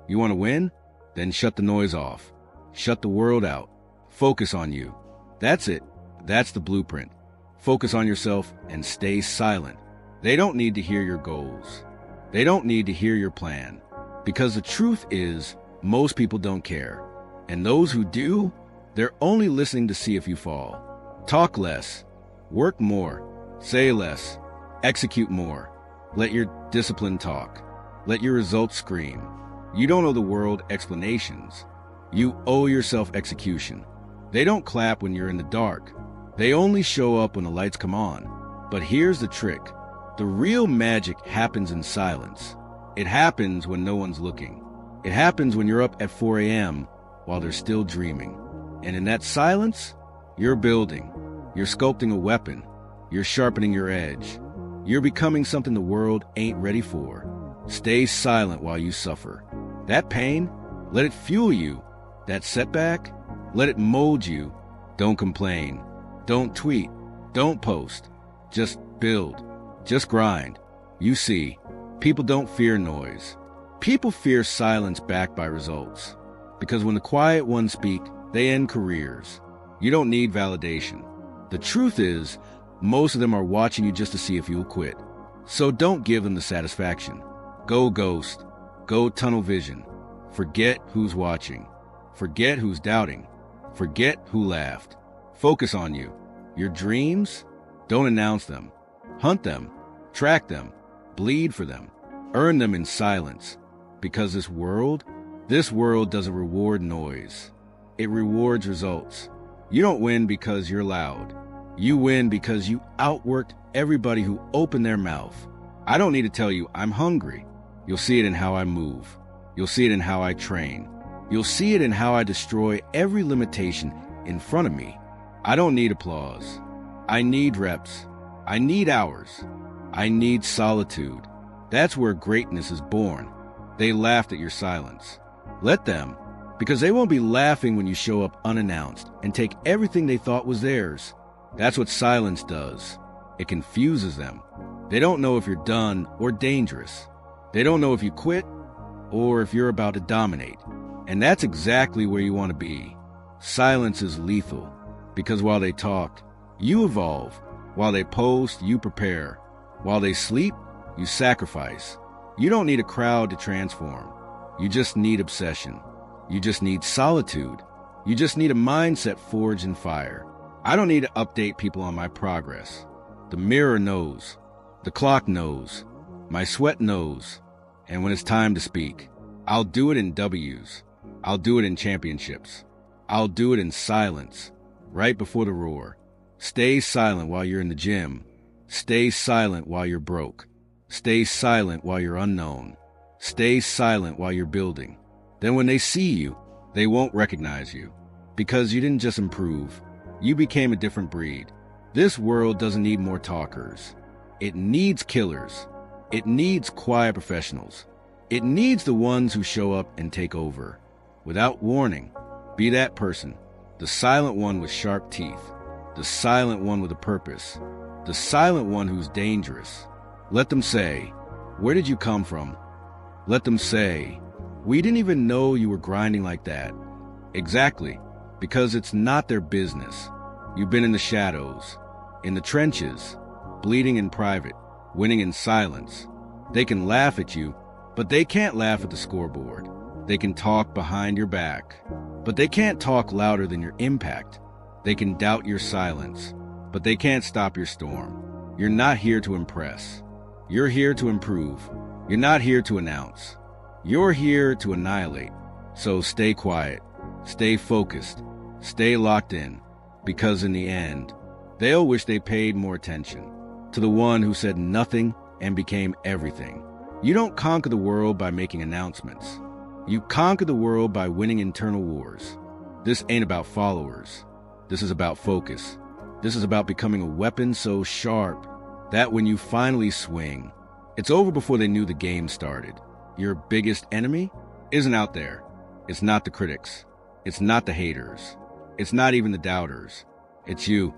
You want to win? Then shut the noise off. Shut the world out. Focus on you. That's it. That's the blueprint. Focus on yourself and stay silent. They don't need to hear your goals. They don't need to hear your plan. Because the truth is, most people don't care. And those who do, they're only listening to see if you fall. Talk less. Work more. Say less. Execute more. Let your discipline talk. Let your results scream. You don't owe the world explanations. You owe yourself execution. They don't clap when you're in the dark. They only show up when the lights come on. But here's the trick. The real magic happens in silence. It happens when no one's looking. It happens when you're up at 4 a.m. while they're still dreaming. And in that silence, you're building. You're sculpting a weapon. You're sharpening your edge. You're becoming something the world ain't ready for. Stay silent while you suffer. That pain, let it fuel you. That setback, let it mold you. Don't complain. Don't tweet. Don't post. Just build. Just grind. You see, people don't fear noise. People fear silence backed by results. Because when the quiet ones speak, they end careers. You don't need validation. The truth is, most of them are watching you just to see if you'll quit. So don't give them the satisfaction. Go ghost. Go tunnel vision. Forget who's watching. Forget who's doubting. Forget who laughed. Focus on you. Your dreams? Don't announce them. Hunt them. Track them. Bleed for them. Earn them in silence. Because this world doesn't reward noise. It rewards results. You don't win because you're loud. You win because you outworked everybody who opened their mouth. I don't need to tell you I'm hungry. You'll see it in how I move. You'll see it in how I train. You'll see it in how I destroy every limitation in front of me. I don't need applause. I need reps. I need hours. I need solitude. That's where greatness is born. They laughed at your silence. Let them, because they won't be laughing when you show up unannounced and take everything they thought was theirs. That's what silence does. It confuses them. They don't know if you're done or dangerous. They don't know if you quit or if you're about to dominate. And that's exactly where you want to be. Silence is lethal, because while they talk, you evolve. While they post, you prepare. While they sleep, you sacrifice. You don't need a crowd to transform. You just need obsession. You just need solitude. You just need a mindset forged in fire. I don't need to update people on my progress. The mirror knows. The clock knows. My sweat knows. And when it's time to speak, I'll do it in W's. I'll do it in championships. I'll do it in silence, right before the roar. Stay silent while you're in the gym. Stay silent while you're broke. Stay silent while you're unknown. Stay silent while you're building. Then when they see you, they won't recognize you. Because you didn't just improve. You became a different breed. This world doesn't need more talkers. It needs killers. It needs quiet professionals. It needs the ones who show up and take over. Without warning, be that person. The silent one with sharp teeth. The silent one with a purpose. The silent one who's dangerous. Let them say, "Where did you come from?" Let them say, "We didn't even know you were grinding like that." Exactly, because it's not their business. You've been in the shadows, in the trenches, bleeding in private, winning in silence. They can laugh at you, but they can't laugh at the scoreboard. They can talk behind your back, but they can't talk louder than your impact. They can doubt your silence, but they can't stop your storm. You're not here to impress. You're here to improve. You're not here to announce. You're here to annihilate. So stay quiet, stay focused, stay locked in, because in the end, they'll wish they paid more attention to the one who said nothing and became everything. You don't conquer the world by making announcements. You conquer the world by winning internal wars. This ain't about followers. This is about focus. This is about becoming a weapon so sharp that when you finally swing, it's over before they knew the game started. Your biggest enemy isn't out there. It's not the critics. It's not the haters. It's not even the doubters. It's you.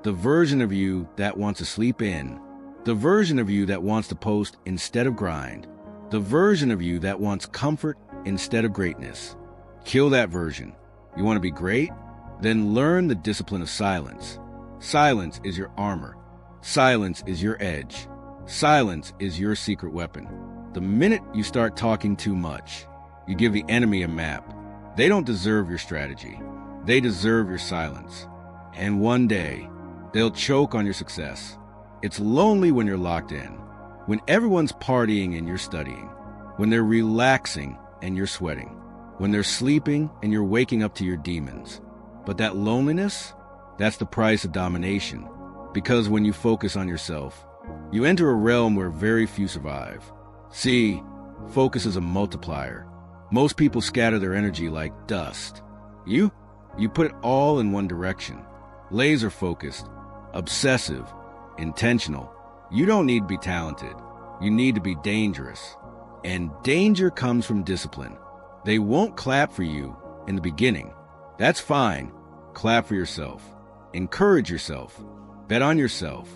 The version of you that wants to sleep in. The version of you that wants to post instead of grind. The version of you that wants comfort instead of greatness. Kill that version. You want to be great? Then learn the discipline of silence. Silence is your armor. Silence is your edge. Silence is your secret weapon. The minute you start talking too much, you give the enemy a map. They don't deserve your strategy. They deserve your silence. And one day, they'll choke on your success. It's lonely when you're locked in, when everyone's partying and you're studying, when they're relaxing and you're sweating, when they're sleeping and you're waking up to your demons. But that loneliness, that's the price of domination. Because when you focus on yourself, you enter a realm where very few survive. See, focus is a multiplier. Most people scatter their energy like dust. You put it all in one direction. Laser focused, obsessive, intentional. You don't need to be talented. You need to be dangerous. And danger comes from discipline. They won't clap for you in the beginning. That's fine. Clap for yourself. Encourage yourself. Bet on yourself.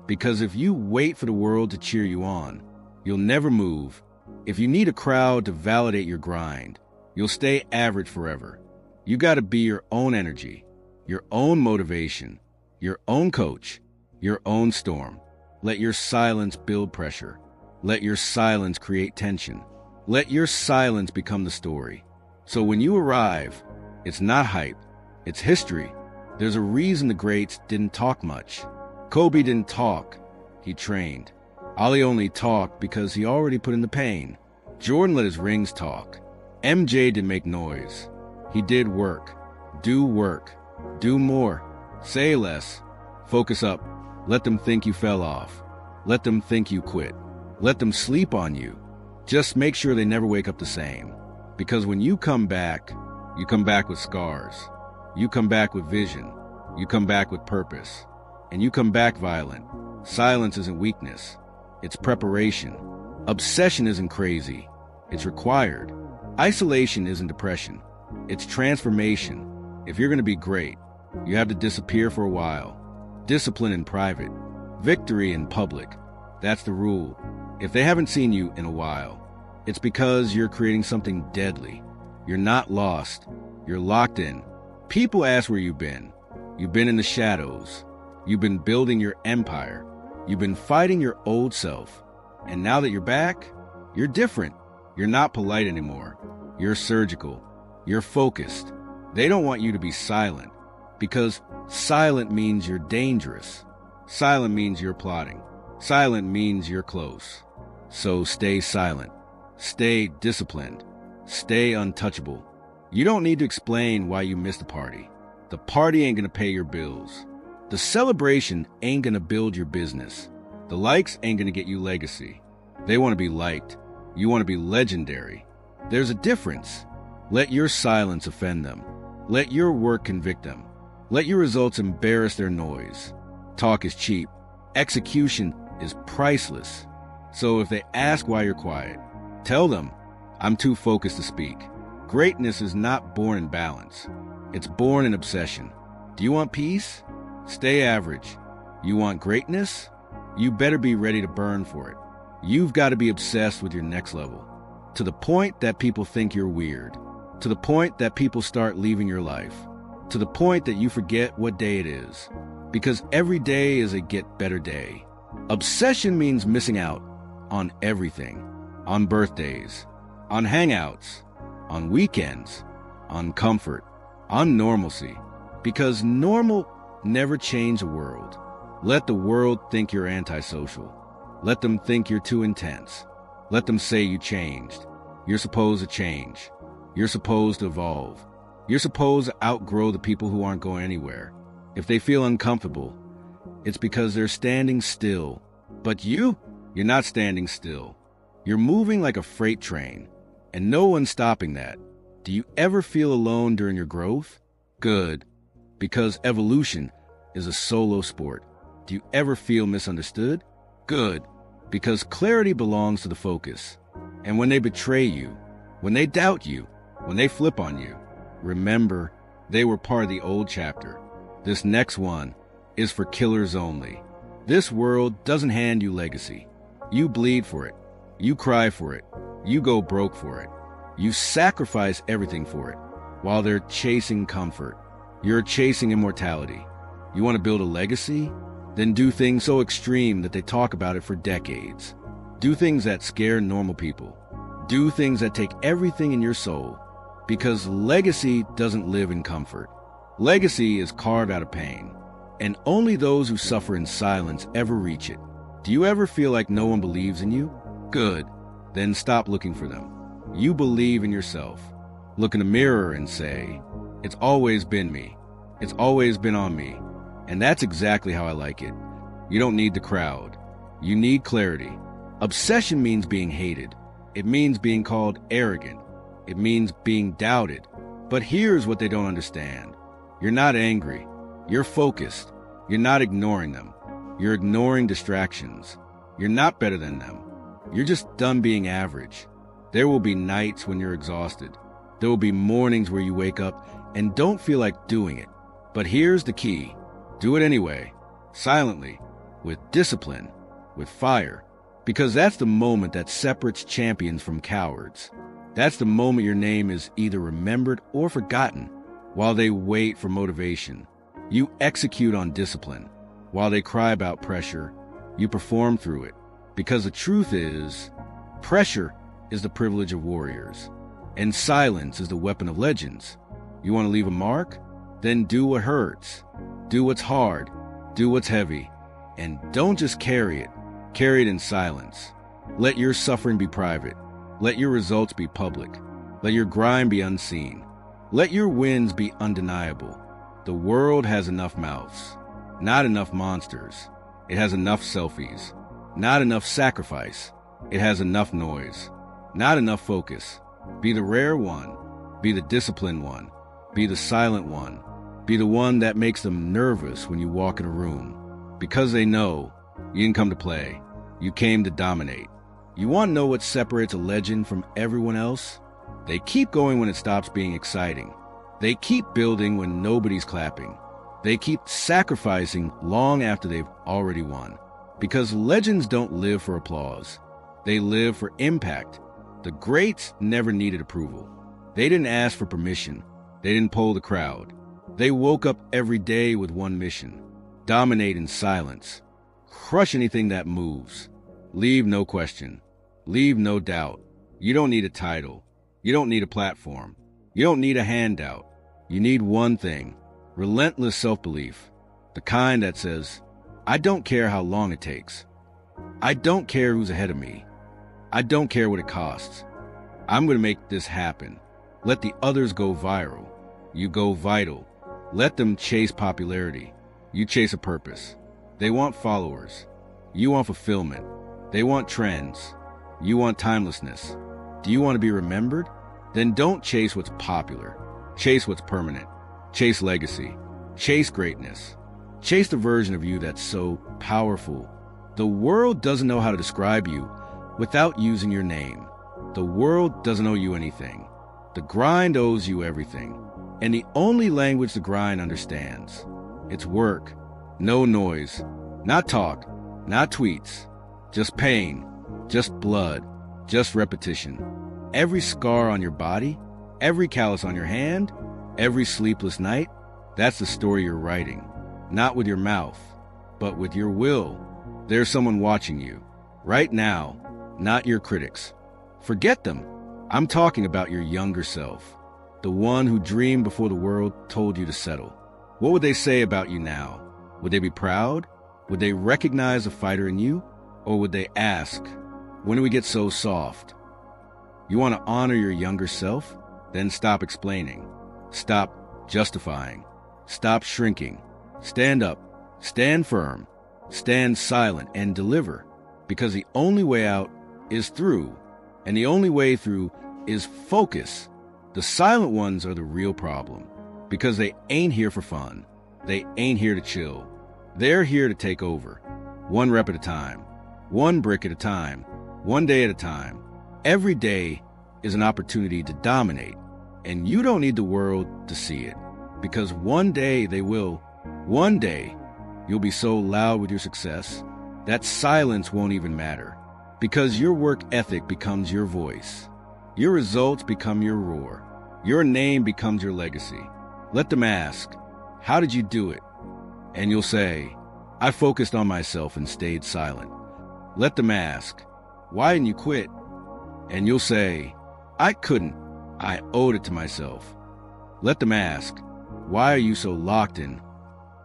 Because if you wait for the world to cheer you on, you'll never move. If you need a crowd to validate your grind, you'll stay average forever. You got to be your own energy, your own motivation, your own coach, your own storm. Let your silence build pressure. Let your silence create tension. Let your silence become the story. So when you arrive, it's not hype, it's history. There's a reason the greats didn't talk much. Kobe didn't talk, he trained. Ali only talked because he already put in the pain. Jordan let his rings talk. MJ didn't make noise. He did work. Do more. Say less. Focus up. Let them think you fell off. Let them think you quit. Let them sleep on you. Just make sure they never wake up the same. Because when you come back with scars. You come back with vision. You come back with purpose. And you come back violent. Silence isn't weakness. It's preparation. Obsession isn't crazy. It's required. Isolation isn't depression. It's transformation. If you're going to be great, you have to disappear for a while. Discipline in private. Victory in public. That's the rule. If they haven't seen you in a while, it's because you're creating something deadly. You're not lost. You're locked in. People ask where you've been. You've been in the shadows. You've been building your empire. You've been fighting your old self. And now that you're back, you're different. You're not polite anymore. You're surgical. You're focused. They don't want you to be silent, because silent means you're dangerous. Silent means you're plotting. Silent means you're close. So stay silent. Stay disciplined. Stay untouchable. You don't need to explain why you missed the party. The party ain't gonna pay your bills. The celebration ain't gonna build your business. The likes ain't gonna get you legacy. They want to be liked. You want to be legendary. There's a difference. Let your silence offend them. Let your work convict them. Let your results embarrass their noise. Talk is cheap. Execution is priceless. So if they ask why you're quiet, tell them, I'm too focused to speak. Greatness is not born in balance. It's born in obsession. Do you want peace? Stay average. You want greatness? You better be ready to burn for it. You've got to be obsessed with your next level. To the point that people think you're weird. To the point that people start leaving your life. To the point that you forget what day it is. Because every day is a get better day. Obsession means missing out on everything. On birthdays. On hangouts. On weekends. On comfort. On normalcy. Because normal never change the world. Let the world think you're antisocial. Let them think you're too intense. Let them say you changed. You're supposed to change. You're supposed to evolve. You're supposed to outgrow the people who aren't going anywhere. If they feel uncomfortable, it's because they're standing still. But you're not standing still. You're moving like a freight train, and no one's stopping that. Do you ever feel alone during your growth? Good, because evolution is a solo sport. Do you ever feel misunderstood? Good, because clarity belongs to the focus. And when they betray you, when they doubt you, when they flip on you, remember they were part of the old chapter. This next one is for killers only. This world doesn't hand you legacy. You bleed for it. You cry for it. You go broke for it. You sacrifice everything for it. While they're chasing comfort, you're chasing immortality. You want to build a legacy? Then do things so extreme that they talk about it for decades. Do things that scare normal people. Do things that take everything in your soul. Because legacy doesn't live in comfort. Legacy is carved out of pain. And only those who suffer in silence ever reach it. Do you ever feel like no one believes in you? Good. Then stop looking for them. You believe in yourself. Look in the mirror and say, "It's always been me. It's always been on me." And that's exactly how I like it. You don't need the crowd. You need clarity. Obsession means being hated. It means being called arrogant. It means being doubted. But here's what they don't understand. You're not angry. You're focused. You're not ignoring them. You're ignoring distractions. You're not better than them. You're just done being average. There will be nights when you're exhausted. There will be mornings where you wake up and don't feel like doing it. But here's the key. Do it anyway, silently, with discipline, with fire. Because that's the moment that separates champions from cowards. That's the moment your name is either remembered or forgotten. While they wait for motivation, you execute on discipline. While they cry about pressure, you perform through it. Because the truth is, pressure is the privilege of warriors, and silence is the weapon of legends. You want to leave a mark? Then do what hurts. Do what's hard. Do what's heavy. And don't just carry it. Carry it in silence. Let your suffering be private. Let your results be public. Let your grind be unseen. Let your wins be undeniable. The world has enough mouths, not enough monsters. It has enough selfies, not enough sacrifice. It has enough noise, not enough focus. Be the rare one. Be the disciplined one. Be the silent one. Be the one that makes them nervous when you walk in a room. Because they know you didn't come to play. You came to dominate. You want to know what separates a legend from everyone else? They keep going when it stops being exciting. They keep building when nobody's clapping. They keep sacrificing long after they've already won. Because legends don't live for applause. They live for impact. The greats never needed approval. They didn't ask for permission. They didn't poll the crowd. They woke up every day with one mission: dominate in silence. Crush anything that moves. Leave no question. Leave no doubt. You don't need a title. You don't need a platform. You don't need a handout. You need one thing: relentless self-belief. The kind that says, "I don't care how long it takes. I don't care who's ahead of me. I don't care what it costs. I'm going to make this happen." Let the others go viral. You go vital. Let them chase popularity. You chase a purpose. They want followers. You want fulfillment. They want trends. You want timelessness. Do you want to be remembered? Then don't chase what's popular. Chase what's permanent. Chase legacy. Chase greatness. Chase the version of you that's so powerful. The world doesn't know how to describe you without using your name. The world doesn't owe you anything. The grind owes you everything. And the only language the grind understands, it's work. No noise. Not talk. Not tweets. Just pain. Just blood. Just repetition. Every scar on your body, every callus on your hand, every sleepless night, that's the story you're writing. Not with your mouth, but with your will. There's someone watching you right now, not your critics. Forget them. I'm talking about your younger self, the one who dreamed before the world told you to settle. What would they say about you now? Would they be proud? Would they recognize the fighter in you? Or would they ask, when do we get so soft? You want to honor your younger self? Then stop explaining. Stop justifying. Stop shrinking. Stand up. Stand firm. Stand silent and deliver. Because the only way out is through. And the only way through is focus. The silent ones are the real problem. Because they ain't here for fun. They ain't here to chill. They're here to take over. One rep at a time. One brick at a time. One day at a time. Every day is an opportunity to dominate. And you don't need the world to see it. Because one day they will. One day you'll be so loud with your success that silence won't even matter. Because your work ethic becomes your voice. Your results become your roar. Your name becomes your legacy. Let them ask, how did you do it? And you'll say, I focused on myself and stayed silent. Let them ask, why didn't you quit? And you'll say, I couldn't. I owed it to myself. Let them ask, why are you so locked in?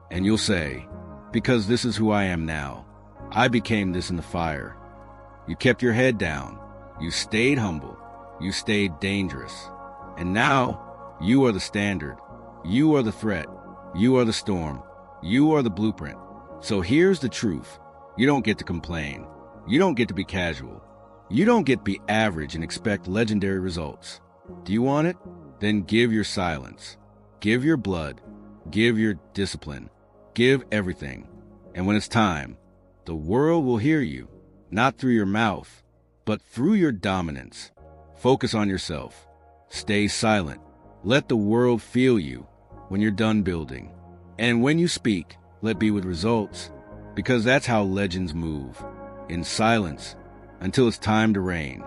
And you'll say, because this is who I am now. I became this in the fire. You kept your head down. You stayed humble. You stayed dangerous. And now, you are the standard. You are the threat. You are the storm. You are the blueprint. So here's the truth. You don't get to complain. You don't get to be casual. You don't get to be average and expect legendary results. Do you want it? Then give your silence. Give your blood. Give your discipline. Give everything. And when it's time, the world will hear you, not through your mouth, but through your dominance. Focus on yourself. Stay silent. Let the world feel you when you're done building. And when you speak, let be with results, because that's how legends move, in silence, until it's time to reign.